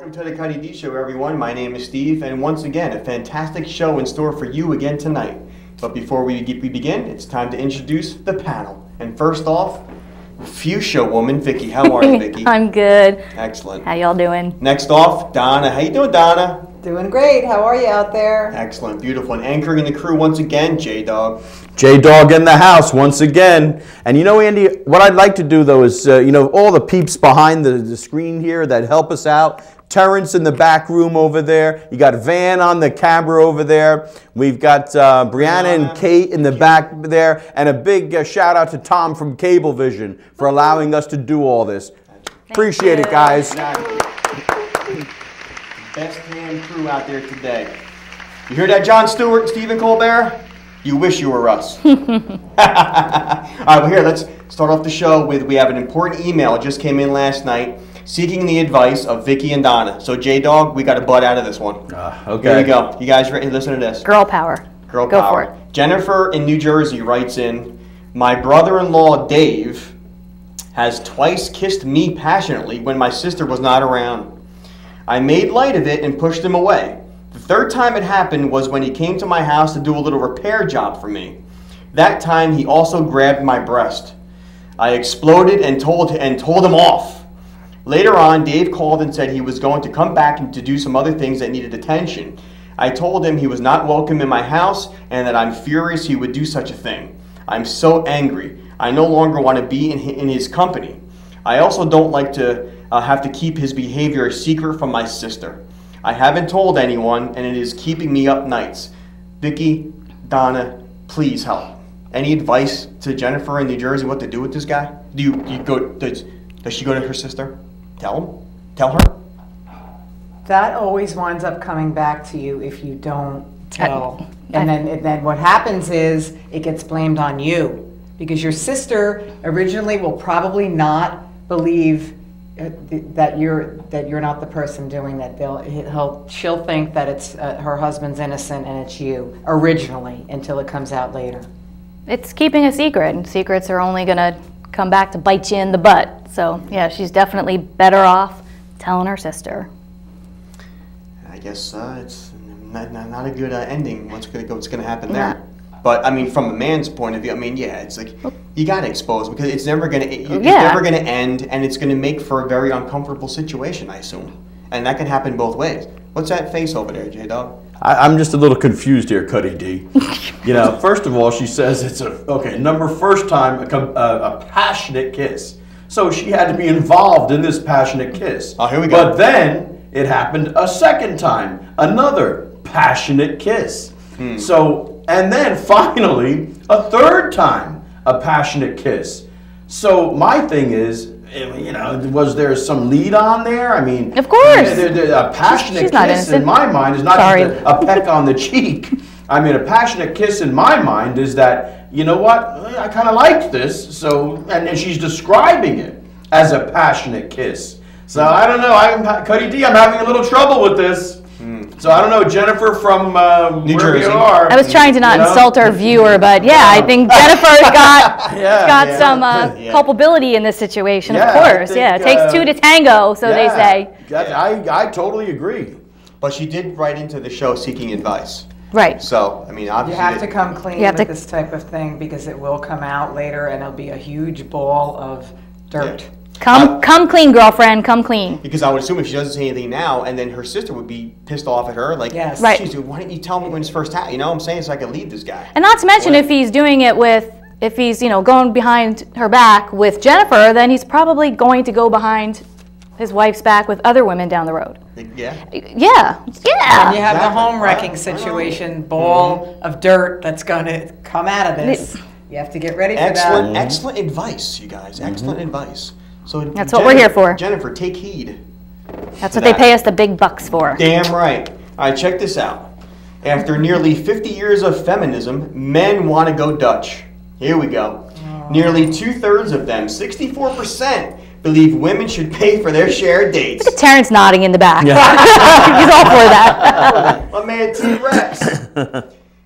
Welcome to the Cuddy D Show, everyone. My name is Steve, and once again, a fantastic show in store for you again tonight. But before we begin, it's time to introduce the panel. And first off, Fuchsia woman, Vicky. How are you, Vicky? I'm good. Excellent. How y'all doing? Next off, Donna. How you doing, Donna? Doing great. How are you out there? Excellent. Beautiful. And anchoring the crew once again, J-Dog. J-Dog in the house once again. And you know, Andy, what I'd like to do, though, is, all the peeps behind the screen here that help us out. Terrence in the back room over there. You got Van on the camera over there. We've got Brianna and Kate in the back there. And a big shout out to Tom from Cablevision for allowing us to do all this. Appreciate it, guys. Best hand crew out there today. You hear that, Jon Stewart, Stephen Colbert? You wish you were us. All right, well, here, let's start off the show with, we have an important email. It just came in last night, seeking the advice of Vicky and Donna. So, J-Dog, we got a butt out of this one. Okay. Here we go. You guys ready? Listen to this. Girl power. Girl Go power. for it. Jennifer in New Jersey writes in, my brother-in-law, Dave, has twice kissed me passionately when my sister was not around. I made light of it and pushed him away. The third time it happened was when he came to my house to do a little repair job for me. That time he also grabbed my breast. I exploded and told him off. Later on, Dave called and said he was going to come back and to do some other things that needed attention. I told him he was not welcome in my house and that I'm furious he would do such a thing. I'm so angry. I no longer want to be in his company. I also don't like to have to keep his behavior a secret from my sister. I haven't told anyone, and it is keeping me up nights. Vicky, Donna, please help. Any advice to Jennifer in New Jersey what to do with this guy? Does she go to her sister? Tell her? That always winds up coming back to you if you don't tell. And then what happens is it gets blamed on you. Because your sister originally will probably not believe that you're not the person doing that. She'll think that it's her husband's innocent and it's you originally until it comes out later. It's keeping a secret, and secrets are only going to come back to bite you in the butt. So, yeah, she's definitely better off telling her sister. I guess it's not a good ending. What's going to happen there? But I mean, from a man's point of view, I mean, yeah, it's like you got to expose because it's never going to end, and it's going to make for a very uncomfortable situation, I assume, and that can happen both ways. What's that face over there, J-Dog? I'm just a little confused here, Cuddy D. First of all, she says it's first time a passionate kiss. So she had to be involved in this passionate kiss. Oh, here we go. But then it happened a second time, another passionate kiss. So, and then finally, a third time, a passionate kiss. So my thing is, was there some lead on there? I mean, of course. A passionate kiss in my mind is not just a peck on the cheek. I mean, a passionate kiss in my mind is that, you know what, I kind of liked this. So, and she's describing it as a passionate kiss. So I don't know, Cuddy D, I'm having a little trouble with this. So I don't know, Jennifer from New Jersey. You are. I was trying to not insult our viewer, but yeah, I think Jennifer's got some culpability in this situation, of course. It takes two to tango, so they say. I totally agree. But she did write into the show seeking advice. Right. So, I mean, obviously... You have to come clean with this type of thing because it will come out later and it'll be a huge ball of dirt. Yeah. Come clean, girlfriend. Come clean. Because I would assume if she doesn't say anything now, and then her sister would be pissed off at her, like, yes. Right. Geez, dude, why didn't you tell me when it's first happened? You know what I'm saying? So I can leave this guy. And not to mention, if he's doing it if he's going behind her back with Jennifer, then he's probably going to go behind his wife's back with other women down the road. Yeah. Yeah. And you have the home wrecking situation, ball of dirt that's going to come out of this. You have to get ready for that. Excellent advice, you guys. Excellent advice. So that's what we're here for. Jennifer, take heed. That's what they pay us the big bucks for. Damn right. All right, check this out. After nearly 50 years of feminism, men want to go Dutch. Here we go. Nearly 2/3 of them, 64%, believe women should pay for their shared dates. Look at Terrence nodding in the back. Yeah. He's all for that. My man T-Rex.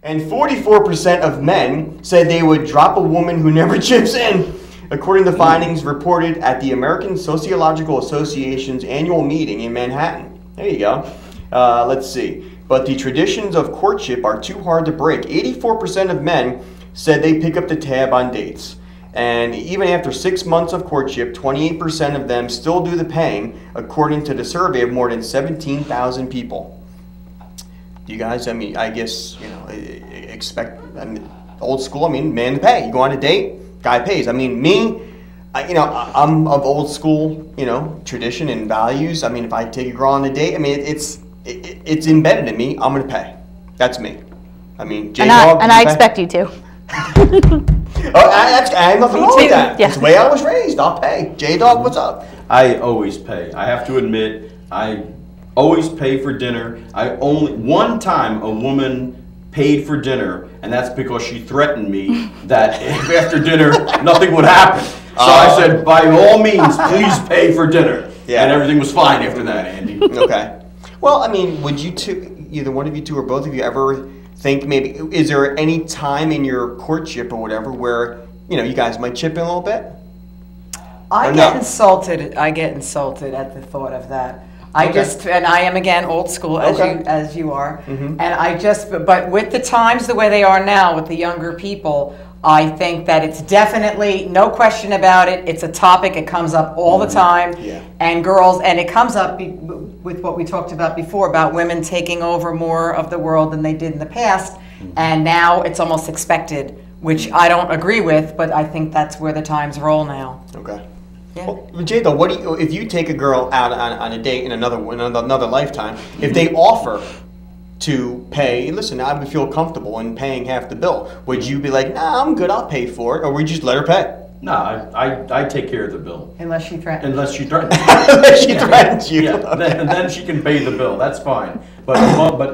And 44% of men said they would drop a woman who never chips in. According to findings reported at the American Sociological Association's annual meeting in Manhattan. There you go. Let's see. But the traditions of courtship are too hard to break. 84% of men said they pick up the tab on dates. And even after 6 months of courtship, 28% of them still do the paying, according to the survey of more than 17,000 people. Do you guys, I mean, I guess, you know, expect, I mean, old school, I mean, man to pay. You go on a date, guy pays. I mean, me, you know, I'm of old school, you know, tradition and values. I mean, if I take a girl on a date, I mean, it's embedded in me. I'm going to pay. That's me. I mean, J-Dog, and I expect you to. I have nothing wrong with that. Yeah. It's the way I was raised. I'll pay. J-Dog, what's up? I always pay. I have to admit, I always pay for dinner. One time a woman paid for dinner, and that's because she threatened me that if after dinner nothing would happen. So I said, by all means, please pay for dinner. Yeah. And everything was fine after that, Andy. Okay. Well, I mean, would you two, either one of you two or both of you, ever think maybe, is there any time in your courtship or whatever where, you know, you guys might chip in a little bit? I get insulted. I get insulted at the thought of that. And I am again old school as you are, and but with the times the way they are now with the younger people, I think that it's definitely, no question about it, it's a topic, it comes up all the time, and girls, and it comes up with what we talked about before, about women taking over more of the world than they did in the past, and now it's almost expected, which I don't agree with, but I think that's where the times roll now. Okay. Yeah. Well, Jay, though, what do you, if you take a girl out on a date in another lifetime, if they offer to pay, listen, I would feel comfortable in paying half the bill, would you be like, nah, I'm good, I'll pay for it, or would you just let her pay? No, I take care of the bill. Unless she threatens. Unless she threatens. Unless she threatens you. Yeah, then she can pay the bill. That's fine. But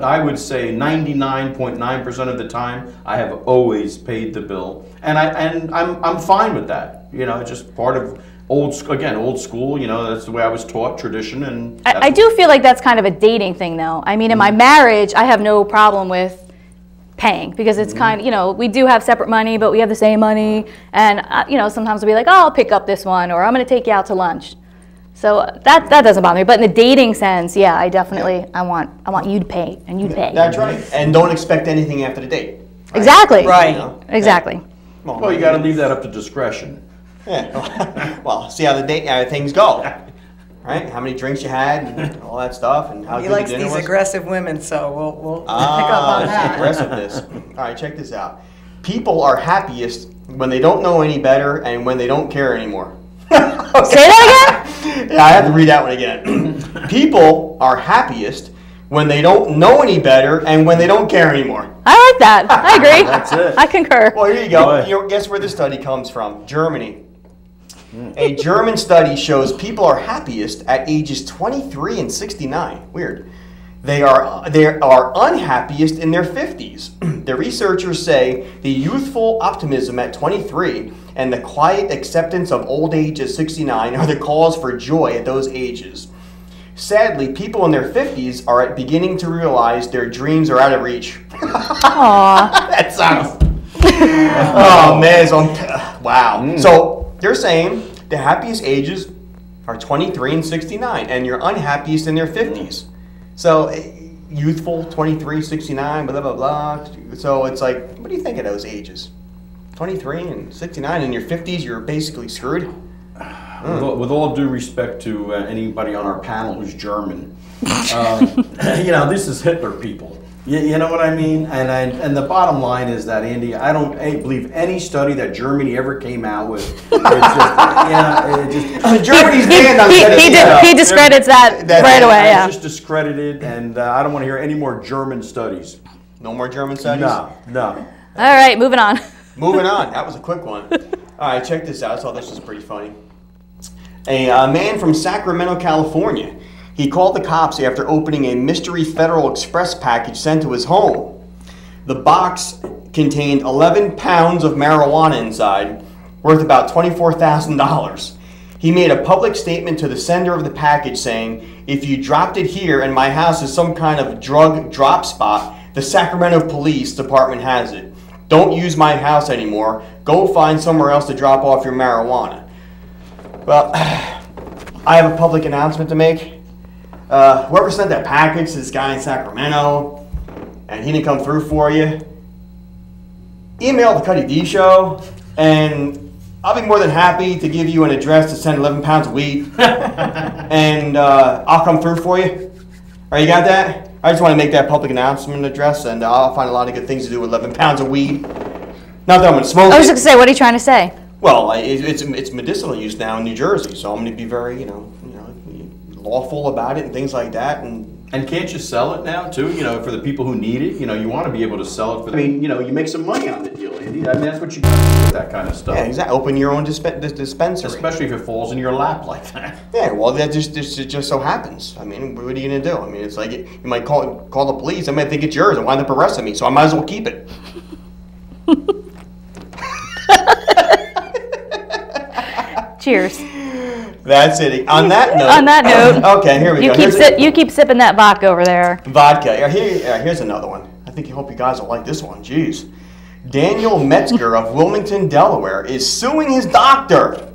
I would say 99.9% of the time, I have always paid the bill, and I'm fine with that. You know, it's just part of old school. You know, that's the way I was taught, tradition, and I do feel like that's kind of a dating thing, though. I mean, in my marriage, I have no problem with paying, because it's kind of, you know, we do have separate money, but we have the same money, and you know, sometimes we'll be like, oh, I'll pick up this one, or I'm going to take you out to lunch. So that doesn't bother me. But in the dating sense, yeah, I definitely, I want you to pay, and you pay. That's right. And don't expect anything after the date. Right? Exactly. Right. You know? Exactly. Yeah. Well, you got to leave that up to discretion. Yeah. Well, see how the date things go. Right? How many drinks you had, and all that stuff, and how He good likes the dinner these was. aggressive women, so we'll pick up on that. Aggressiveness. All right, check this out. People are happiest when they don't know any better and when they don't care anymore. Say that again? Yeah, I have to read that one again. People are happiest when they don't know any better and when they don't care anymore. I like that. I agree. That's it. I concur. Well, here you go. Guess where this study comes from? Germany. A German study shows people are happiest at ages 23 and 69. Weird. They are unhappiest in their 50s. The researchers say the youthful optimism at 23 and the quiet acceptance of old age at 69 are the cause for joy at those ages. Sadly, people in their 50s are beginning to realize their dreams are out of reach. Aww. That sounds... Oh, man. Wow. So they're saying the happiest ages are 23 and 69, and you're unhappiest in their 50s. So youthful, 23, 69, blah, blah, blah. So it's like, what do you think of those ages? 23 and 69, in your 50s, you're basically screwed? With all due respect to anybody on our panel who's German, you know, this is Hitler people. You know what I mean? And the bottom line is that, Andy, I don't believe any study that Germany ever came out with. Germany's banned. He discredits that right away. Yeah. It's just discredited, and I don't want to hear any more German studies. No more German studies? No. All right, moving on. Moving on. That was a quick one. All right, check this out. I thought this was pretty funny. A man from Sacramento, California. He called the cops after opening a mystery Federal Express package sent to his home. The box contained 11 pounds of marijuana inside, worth about $24,000. He made a public statement to the sender of the package saying, "If you dropped it here and my house is some kind of drug drop spot, the Sacramento Police Department has it. Don't use my house anymore. Go find somewhere else to drop off your marijuana." Well, I have a public announcement to make. whoever sent that package to this guy in Sacramento, and he didn't come through for you, email the Cuddy D Show, and I'll be more than happy to give you an address to send 11 pounds of weed, and I'll come through for you. All right, you got that? I just want to make that public announcement address, and I'll find a lot of good things to do with 11 pounds of weed. Not that I'm going to smoke I was it. going to say, what are you trying to say? Well, it's medicinal use now in New Jersey, so I'm going to be very, lawful about it and things like that. And can't you sell it now too? For the people who need it. You want to be able to sell it for. You make some money on the deal, Andy. That's what you got to do with that kind of stuff. Yeah, exactly. Open your own dispensary. Especially if it falls in your lap like that. Yeah, well, that just so happens. What are you going to do? It's like you might call the police. I might think it's yours and wind up arresting me, so I might as well keep it. Cheers. That's it. On that note. On that note. Okay, here we go. You keep sipping that vodka over there. Vodka. Here's another one. I hope you guys will like this one. Jeez. Daniel Metzger of Wilmington, Delaware, is suing his doctor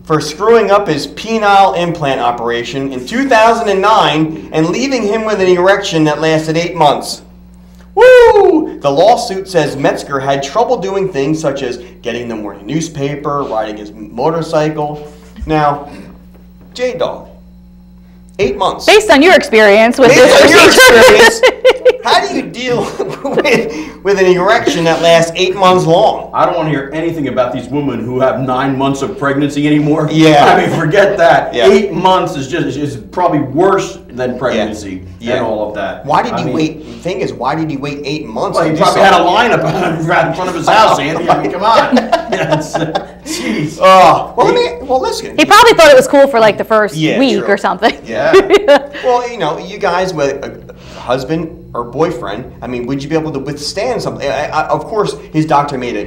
for screwing up his penile implant operation in 2009 and leaving him with an erection that lasted 8 months. Woo! The lawsuit says Metzger had trouble doing things such as getting them wearing a newspaper, riding his motorcycle. Now, J-Dog, 8 months. Based on your experience with Based this on your procedure. experience, how do you deal with an erection that lasts 8 months long? I don't want to hear anything about these women who have 9 months of pregnancy anymore. Yeah. Forget that. Yeah. 8 months is probably worse than pregnancy and all of that. Why did he wait? The thing is, why did he wait 8 months? Well, he probably had a lineup right in front of his house, Andy. Come on. Jeez. Well, listen. He probably thought it was cool for like the first week true. or something. Yeah. Well, you guys with a husband or boyfriend, would you be able to withstand something? Of course, his doctor made a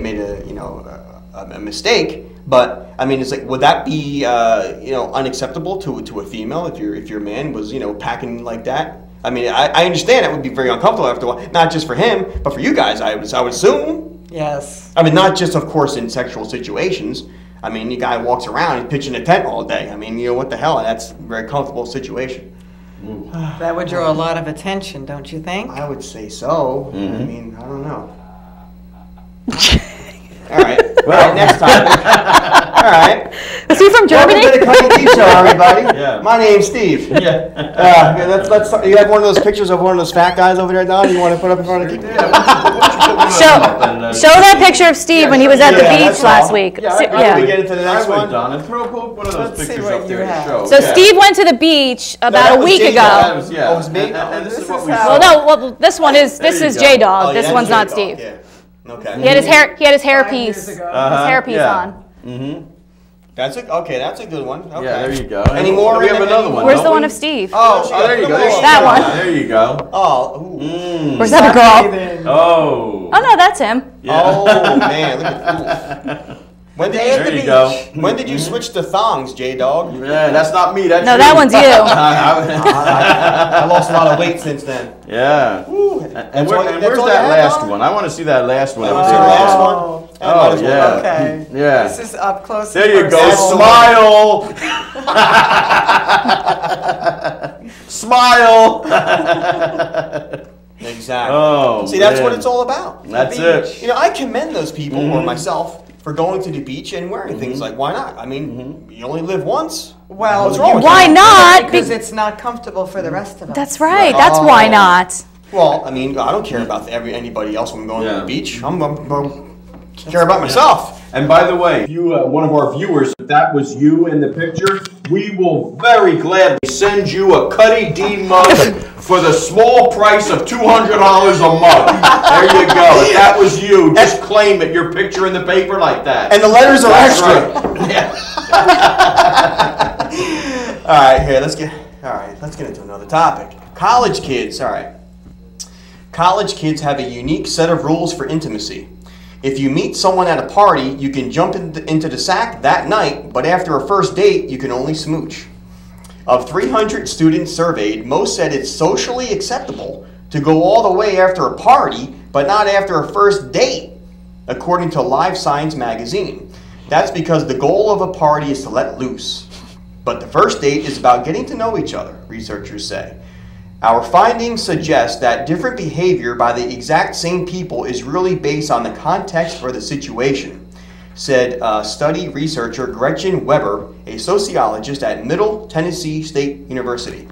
mistake, but it's like, would that be unacceptable to a female if your man was packing like that? I understand it would be very uncomfortable after a while, not just for him, but for you guys. I would assume. Yes. Not just, of course, in sexual situations. The guy walks around, he's pitching a tent all day. What the hell? That's a very comfortable situation. That would draw a lot of attention, don't you think? I would say so. Mm-hmm. I don't know. All right. Well, next topic. All right. Is he from Germany? Welcome to the Cuddy Show, everybody. Yeah. My name's Steve. Yeah. Let's. You have one of those pictures of one of those fat guys over there, Don? You want to put up in front of the Show that picture of Steve when he was at the beach last week. Yeah. Can we get into the next one? Don, and throw one of those Let's see pictures what up you there to have. show. So Steve went to the beach about a week ago. That was, Oh, it was me? And this is what we Well, saw. no. Well, this one is you go. J-Dog. This one's not Steve. Yeah. Okay. He had his hair 5 years piece. ago. His hairpiece yeah. on. Mm-hmm. That's a good one. Okay. Yeah, there you go. Any more? We have another one. Where's don't the we? one of Steve? Oh, there you go. That one. There you go. Oh. Ooh. Where's that girl? Oh. Oh no, that's him. Oh man, look at ooh. There you go. When did you switch to thongs, J-Dog? Yeah, that's not me. That's No, you. that one's you. I lost a lot of weight since then. Yeah. Ooh. And where's that last one? I want to see that last one. That was your last one? Oh, yeah. Okay. Yeah. This is up close. There you and go. personal. Smile. Smile. Exactly. Oh, see, that's what man. it's all about. That's it. I commend those people or myself for going to the beach and wearing things like, why not? You only live once. Well, What's wrong with Why that? not? Because it's not comfortable for the rest of us. That's right. That's why not. Well, I don't care about anybody else when I'm going to Yeah. the beach. I'm care about myself. And by the way, if you, one of our viewers, if that was you in the picture, we will very gladly send you a Cuddy D mug for the small price of $200 a mug. There you go. If that was you, just claim it. Your picture in the paper like that. And the letters are That's extra. right. Yeah. All right, let's get into another topic. College kids, all right. College kids have a unique set of rules for intimacy. If you meet someone at a party, you can jump into the sack that night, but after a first date, you can only smooch. Of 300 students surveyed, most said it's socially acceptable to go all the way after a party, but not after a first date, according to Live Science magazine. That's because the goal of a party is to let loose. But the first date is about getting to know each other, researchers say. Our findings suggest that different behavior by the exact same people is really based on the context or the situation, said study researcher Gretchen Weber, a sociologist at Middle Tennessee State University.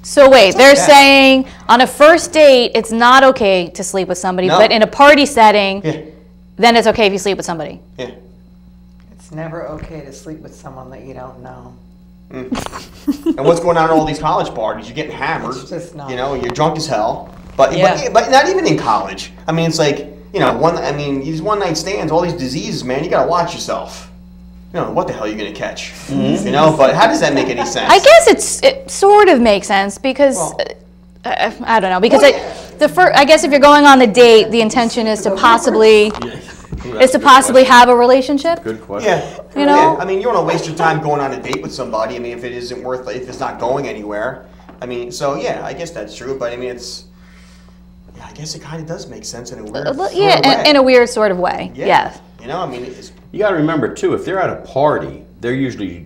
So wait, they're saying on a first date, it's not okay to sleep with somebody, but in a party setting, then it's okay if you sleep with somebody. Yeah. It's never okay to sleep with someone that you don't know. And what's going on at all these college parties? You're getting hammered. It's just not. You know, you're drunk as hell. But not even in college. I mean, it's like, you know, these one night stands, all these diseases, man. You gotta watch yourself. You know what the hell you're gonna catch. You know, but how does that make any sense? I guess it sort of makes sense because I don't know, because I guess if you're going on the date, the intention is to possibly have a relationship. Good question. Yeah. You know? Yeah. I mean, you don't want to waste your time going on a date with somebody. I mean, if it's not going anywhere. I mean, so yeah, I guess that's true. But I mean, I guess it kind of does make sense in a weird in a weird sort of way. Yeah. You know, I mean, you got to remember too, if they're at a party, they're usually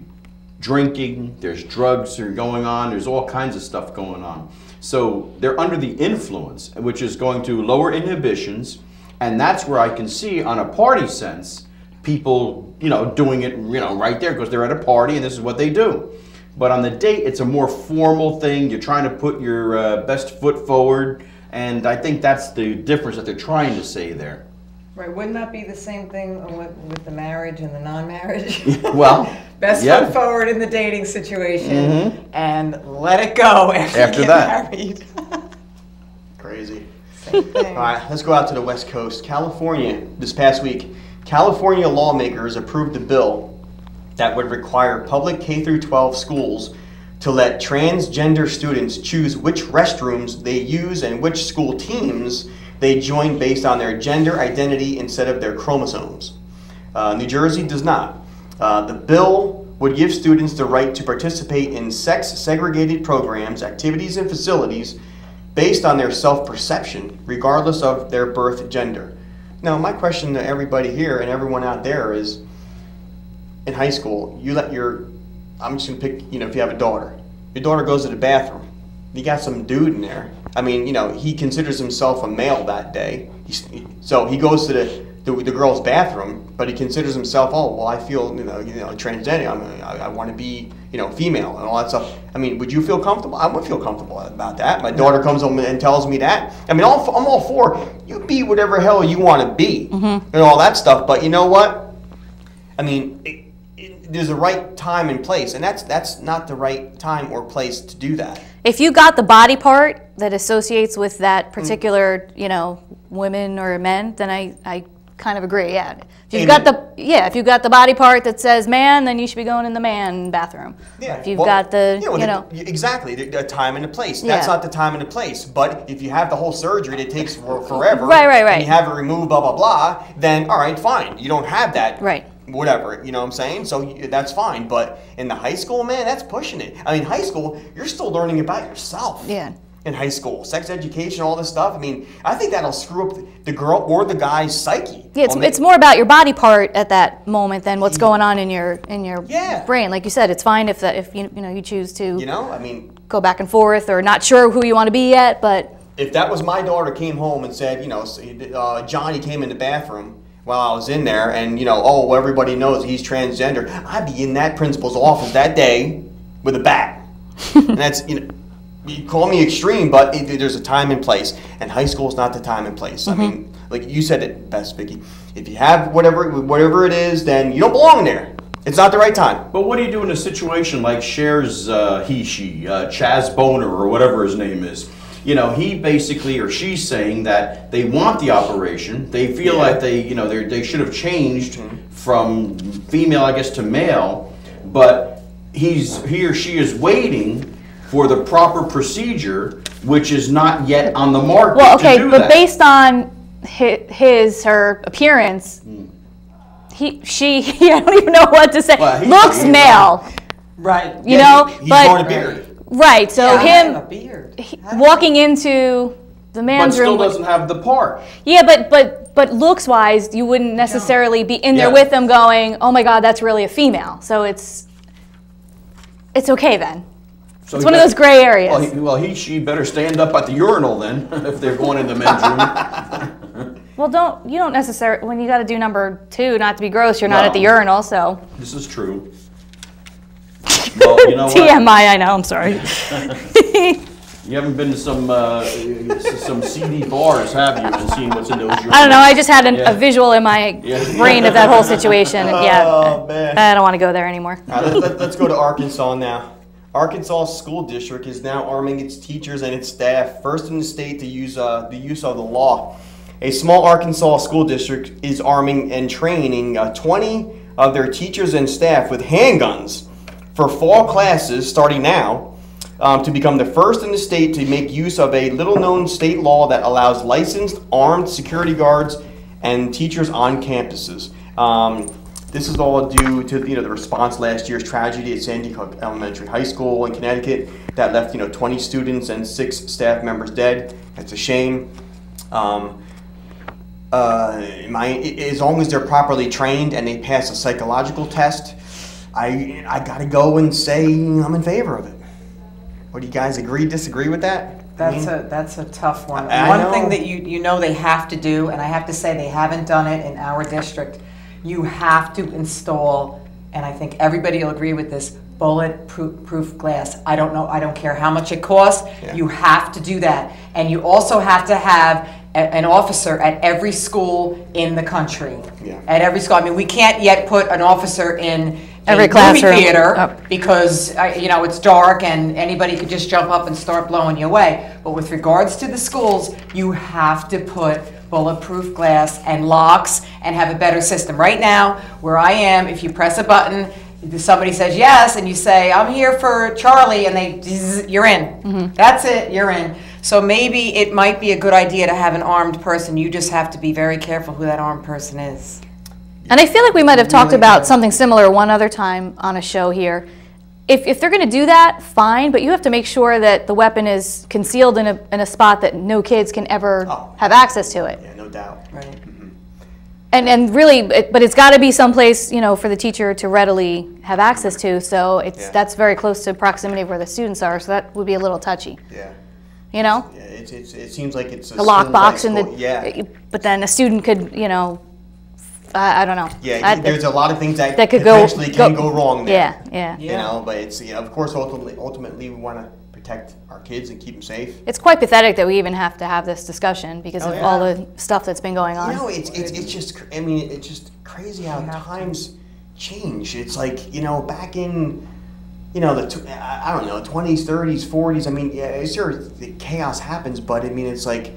drinking. There's drugs that are going on. There's all kinds of stuff going on. So they're under the influence, which is going to lower inhibitions. And that's where I can see on a party sense, people, you know, doing it, you know, right there because they're at a party and this is what they do. But on the date, it's a more formal thing. You're trying to put your best foot forward. And I think that's the difference that they're trying to say there. Right, wouldn't that be the same thing with the marriage and the non-marriage? Well, best foot forward in the dating situation and let it go after you get married. crazy. Same thing. All right, let's go out to the West Coast. California, this past week, California lawmakers approved a bill that would require public K-12 schools to let transgender students choose which restrooms they use and which school teams they join based on their gender identity instead of their chromosomes. New Jersey does not. The bill would give students the right to participate in sex-segregated programs, activities, and facilities based on their self-perception, regardless of their birth gender. Now, my question to everybody here and everyone out there is, in high school, I'm just gonna pick, you know, if you have a daughter, your daughter goes to the bathroom, you got some dude in there. I mean, you know, he considers himself a male that day, so he goes to the girl's bathroom, but he considers himself, oh, well, I feel, you know, transgender. I want to be, you know, female and all that stuff. I mean, would you feel comfortable? I would feel comfortable about that. My daughter comes home and tells me that. I mean, I'm all for you be whatever hell you want to be and all that stuff. But you know what? I mean, there's a right time and place, and that's not the right time or place to do that. If you got the body part that associates with that particular, you know, women or men, then I kind of agree. Yeah. If you've got the body part that says man, then you should be going in the man bathroom. Yeah. If you've got the, exactly the time and the place. That's not the time and the place. But if you have the whole surgery that takes forever, right, and you have it removed, blah blah blah, then all right, fine. You don't have that. Right. Whatever, you know what I'm saying? So that's fine. But in the high school, man, that's pushing it. I mean, high school, you're still learning about yourself. Yeah. In high school, sex education, all this stuff. I mean, I think that'll screw up the girl or the guy's psyche. Yeah, it's more about your body part at that moment than what's going on in your brain. Like you said, it's fine if you choose to. You know, I mean, go back and forth or not sure who you want to be yet, but. If that was my daughter came home and said, Johnny came in the bathroom while I was in there, and well, everybody knows he's transgender, I'd be in that principal's office that day with a bat. And that's you call me extreme, but there's a time and place, and high school is not the time and place. I mean, like you said it best, Vicky. If you have whatever it is, then you don't belong there. It's not the right time. But what do you do in a situation like Cher's Chaz Boner or whatever his name is? He basically, or she's saying that they want the operation. They feel like they should have changed from female, I guess, to male, but he or she is waiting for the proper procedure, which is not yet on the market. Well, okay, to do but that. Based on her appearance, she I don't even know what to say. Well, looks male, right? He's growing a beard. Right. So him a beard. walking into the man's room, but still doesn't have the part. Yeah, but looks wise, you wouldn't necessarily be in there with them going, "Oh my God, that's really a female." So it's. it's okay then. So It's one of those gray areas. She better stand up at the urinal then, if they're going in the men's room. Well, you don't necessarily, when you got to do number 2, not to be gross, you're not at the urinal, so. This is true. Well, you know what? TMI, I know, I'm sorry. You haven't been to some seedy bars, have you, and seen what's in those urinals? I don't know, I just had a visual in my brain of that whole situation. And Man. I don't want to go there anymore. Let's go to Arkansas now. Arkansas School District is now arming its teachers and its staff, first in the state to use the use of the law. A small Arkansas school district is arming and training 20 of their teachers and staff with handguns for fall classes starting now to become the first in the state to make use of a little-known state law that allows licensed armed security guards and teachers on campuses. This is all due to the response last year's tragedy at Sandy Hook Elementary High School in Connecticut that left 20 students and 6 staff members dead. That's a shame. As long as they're properly trained and they pass a psychological test, I gotta go and say I'm in favor of it. What do you guys agree, disagree with that? That's a tough one. I know. One thing that you know they have to do, and I have to say they haven't done it in our district, you have to install, and I think everybody will agree with this, bulletproof glass. I don't care how much it costs, you have to do that. And you also have to have an officer at every school in the country. Yeah. At every school. I mean, we can't yet put an officer in Every a classroom. movie theater Oh. because it's dark and anybody could just jump up and start blowing you away. But with regards to the schools, you have to put bulletproof glass and locks and have a better system. Right now, where I am, if you press a button, somebody says yes, and you say, I'm here for Charlie, and you're in. That's it, you're in. So maybe it might be a good idea to have an armed person. You just have to be very careful who that armed person is. And I feel like we might have talked about something similar one other time on a show here. If they're going to do that, fine, but you have to make sure that the weapon is concealed in a spot that no kids can ever have access to it. Yeah, no doubt. Right. And really, but it's got to be someplace, for the teacher to readily have access to, so that's very close to proximity of where the students are, so that would be a little touchy. Yeah. Yeah, it seems like it's a lockbox in the. Yeah. But then a student could, I don't know. Yeah, there's a lot of things that could potentially can go wrong there. Yeah. But it's of course ultimately we want to protect our kids and keep them safe. It's quite pathetic that we even have to have this discussion because of all the stuff that's been going on. It's just it's just crazy how times change. It's like back in the 20s, 30s, 40s. I mean, sure, the chaos happens, but I mean, it's like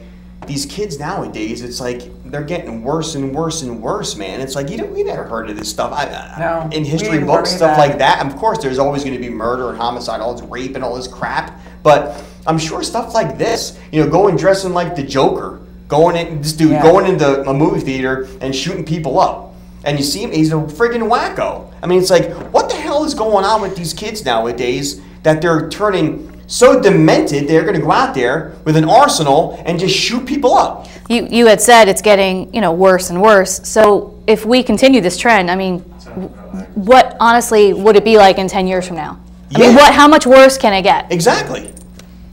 these kids nowadays. It's like they're getting worse and worse and worse, man. It's like we never heard of this stuff. No, in history books, stuff like that. And of course, there's always going to be murder and homicide, all this rape and all this crap. But I'm sure stuff like this, going dressing like the Joker, going into a movie theater and shooting people up. And you see him, he's a friggin' wacko. I mean, it's like, what the hell is going on with these kids nowadays that they're turning so demented they're going to go out there with an arsenal and just shoot people up? You had said it's getting worse and worse. So if we continue this trend, I mean, what honestly would it be like in 10 years from now? I mean, how much worse can it get? Exactly.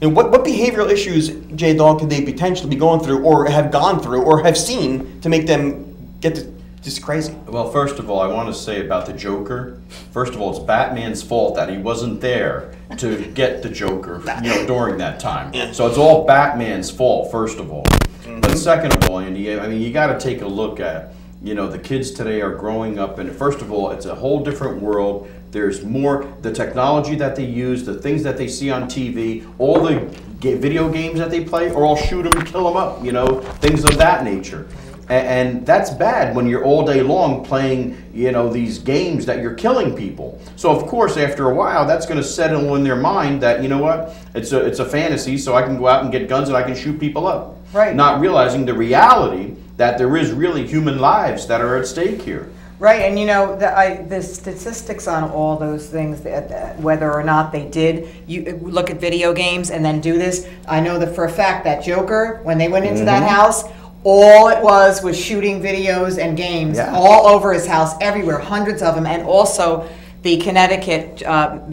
And what behavioral issues, J-Dog, could they potentially be going through or have gone through or have seen to make them get this crazy? Well, first of all, I want to say about the Joker. First of all, it's Batman's fault that he wasn't there to get the Joker, during that time. So it's all Batman's fault, first of all. But second of all, Andy, I mean, you got to take a look at, the kids today are growing up, and first of all, it's a whole different world. There's more, the technology that they use, the things that they see on TV, all the video games that they play, or all shoot them, kill them up, things of that nature. And that's bad when you're all day long playing, these games that you're killing people. So of course, after a while, that's going to settle in their mind that, it's a fantasy, so I can go out and get guns and I can shoot people up. Right. Not realizing the reality that there is really human lives that are at stake here. Right, and the statistics on all those things, whether or not they did, you look at video games and then do this. I know that for a fact that Joker, when they went into that house, all it was shooting videos and games all over his house, everywhere, hundreds of them, and also the Connecticut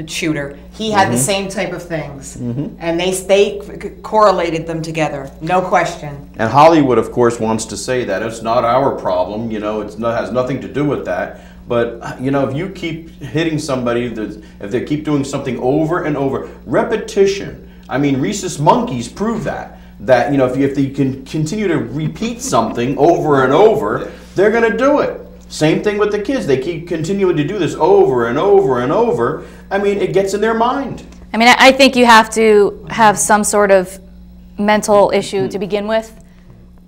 shooter, he had the same type of things, and they correlated them together, no question. And Hollywood, of course, wants to say that it's not our problem. You know, has nothing to do with that. But you know, if you keep hitting somebody, if they keep doing something over and over, repetition. I mean, rhesus monkeys prove that. That, you know, if they can continue to repeat something over and over, they're going to do it. Same thing with the kids. They keep continuing to do this over and over and over. I mean, it gets in their mind. I mean, I think you have to have some sort of mental issue to begin with.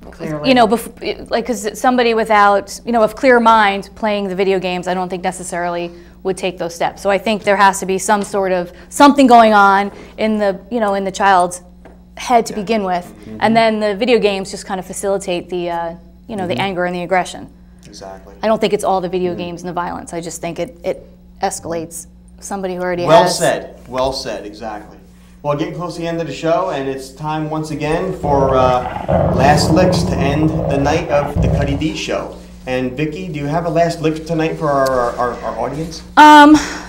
Clearly. You know, because somebody without, you know, a clear mind playing the video games, I don't think necessarily would take those steps. So I think there has to be some sort of something going on in the, you know, in the child's head to begin with, and then the video games just kind of facilitate the, you know, the anger and the aggression. Exactly. I don't think it's all the video games and the violence. I just think it escalates somebody who already Well has. said. Well said. Exactly. Well, getting close to the end of the show, and it's time once again for last licks to end the night of the Cuddy D show. And Vicky, do you have a last lick tonight for our audience?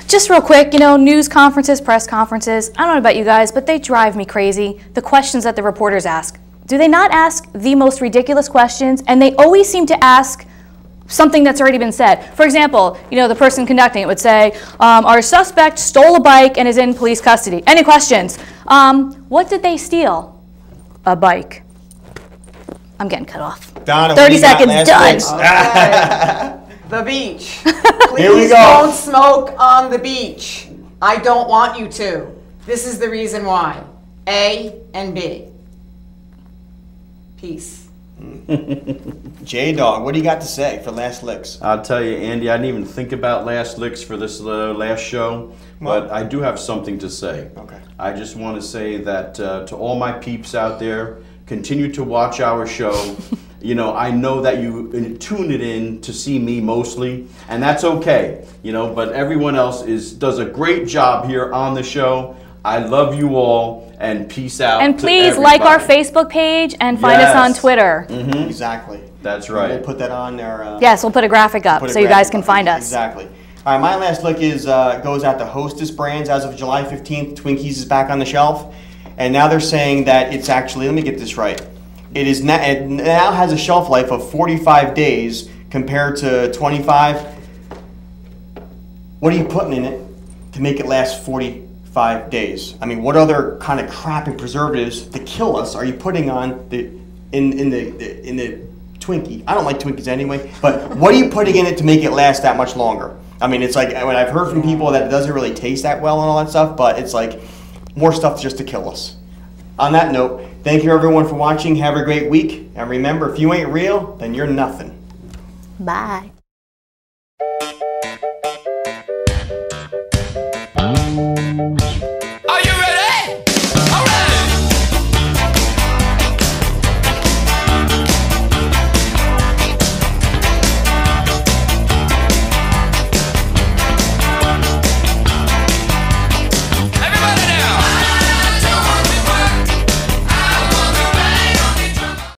Just real quick, you know, news conferences, press conferences, I don't know about you guys, but they drive me crazy. The questions that the reporters ask. Do they not ask the most ridiculous questions? And they always seem to ask something that's already been said. For example, you know, the person conducting it would say, our suspect stole a bike and is in police custody. Any questions? What did they steal? A bike. I'm getting cut off. Donna, 30 seconds, done. Okay. The beach. Here we Please go. don't smoke on the beach. I don't want you to. This is the reason why. A and B. Peace. J-Dog, what do you got to say for last licks? I'll tell you, Andy, I didn't even think about last licks for this last show, but I do have something to say. Okay. I just want to say that to all my peeps out there, continue to watch our show. You know, I know that you tune it in to see me mostly, and that's okay. You know, but everyone else does a great job here on the show. I love you all, and peace out. And to please like our everybody. Facebook page and find us on Yes. Twitter. Exactly. That's right. We'll put that on there. Yes, we'll put a graphic up Put a so you guys graphic can up. find us. Exactly. All right, my last lick is goes out to Hostess Brands. As of July 15th, Twinkies is back on the shelf, and now they're saying that it's actually, let me get this right, it now has a shelf life of 45 days compared to 25. What are you putting in it to make it last 45 days? I mean, what other kind of crap and preservatives to kill us are you putting on in the Twinkie? I don't like Twinkies anyway, but what are you putting in it to make it last that much longer? I mean, it's like, when I've heard from people that it doesn't really taste that well and all that stuff, but it's like more stuff just to kill us. On that note, thank you everyone for watching. Have a great week. And remember, if you ain't real, then you're nothing. Bye.